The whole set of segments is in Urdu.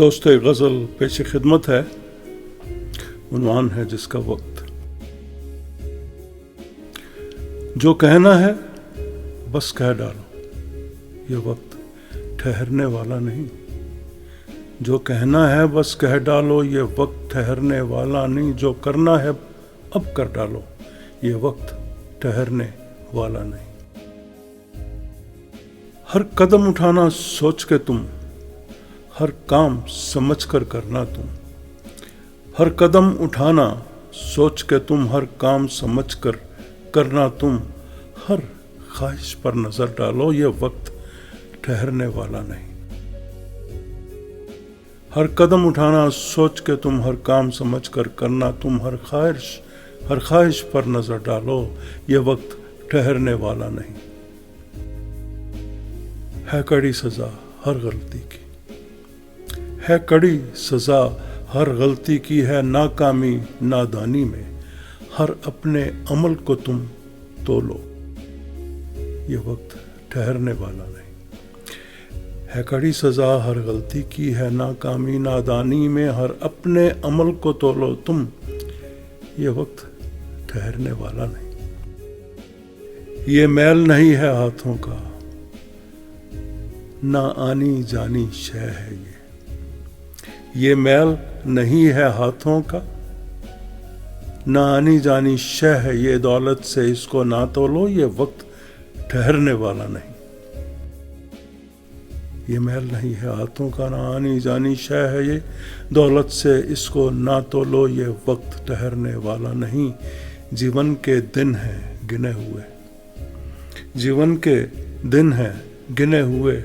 دوست غزل پیش خدمت ہے، عنوان ہے جس کا وقت۔ جو کہنا ہے بس کہہ ڈالو، یہ وقت ٹھہرنے والا نہیں۔ جو کہنا ہے بس کہہ ڈالو، یہ وقت ٹھہرنے والا نہیں۔ جو کرنا ہے اب کر ڈالو، یہ وقت ٹھہرنے والا نہیں۔ ہر قدم اٹھانا سوچ کے تم، ہر کام سمجھ کر کرنا تم۔ ہر قدم اٹھانا سوچ کے تم، ہر کام سمجھ کر کرنا تم۔ ہر خواہش پر نظر ڈالو، یہ وقت ٹھہرنے والا نہیں۔ ہر قدم اٹھانا سوچ کے تم، ہر کام سمجھ کر کرنا تم۔ ہر خواہش پر نظر ڈالو، یہ وقت ٹھہرنے والا نہیں۔ ہے کڑی سزا ہر غلطی کی، ہے کڑی سزا ہر غلطی کی، ہے ناکامی نادانی میں۔ ہر اپنے عمل کو تم تولو، یہ وقت ٹھہرنے والا نہیں۔ ہے کڑی سزا ہر غلطی کی، ہے ناکامی نادانی میں۔ ہر اپنے عمل کو تولو تم، یہ وقت ٹھہرنے والا نہیں۔ یہ میل نہیں ہے ہاتھوں کا، نہ آنی جانی شے ہے یہ میل نہیں ہے ہاتھوں کا، نہ آنی جانی شے ہے یہ۔ دولت سے اس کو نہ تولو، یہ وقت ٹھہرنے والا نہیں۔ یہ میل نہیں ہے ہاتھوں کا، نہ آنی جانی شے ہے یہ۔ دولت سے اس کو نہ تولو، یہ وقت ٹھہرنے والا نہیں۔ جیون کے دن ہیں گنے ہوئے، جیون کے دن ہیں گنے ہوئے،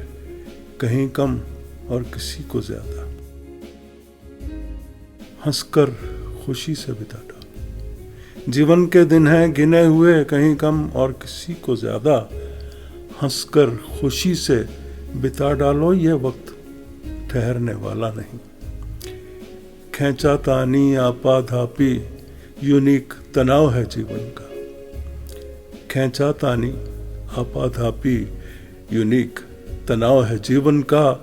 کہیں کم اور کسی کو زیادہ۔ ہنس کر خوشی سے بتا ڈالو، جیون کے دن ہیں گنے ہوئے، کہیں کم اور کسی کو زیادہ۔ ہنس کر خوشی سے بتا ڈالو، یہ وقت ٹھہرنے والا نہیں۔ کھینچا تانی آپا دھاپی یونیک تناؤ ہے جیون کا۔ کھینچا تانی آپا دھاپی یونیک تناؤ ہے جیون کا۔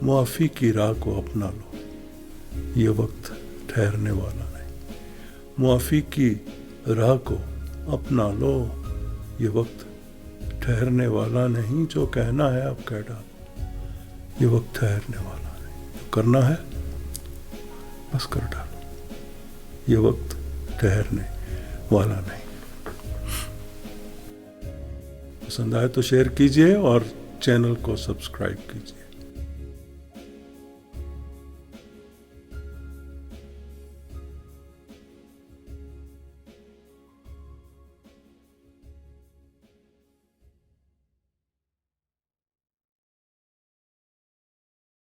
معافی کی راہ کو اپنا لو، یہ وقت ٹھہرنے والا نہیں۔ معافی کی راہ کو اپنا لو، یہ وقت ٹھہرنے والا نہیں۔ جو کہنا ہے اب کہہ ڈالو، یہ وقت ٹھہرنے والا نہیں۔ جو کرنا ہے بس کر ڈالو، یہ وقت ٹھہرنے والا نہیں۔ پسند آئے تو شیئر کیجیے اور چینل کو سبسکرائب کیجیے۔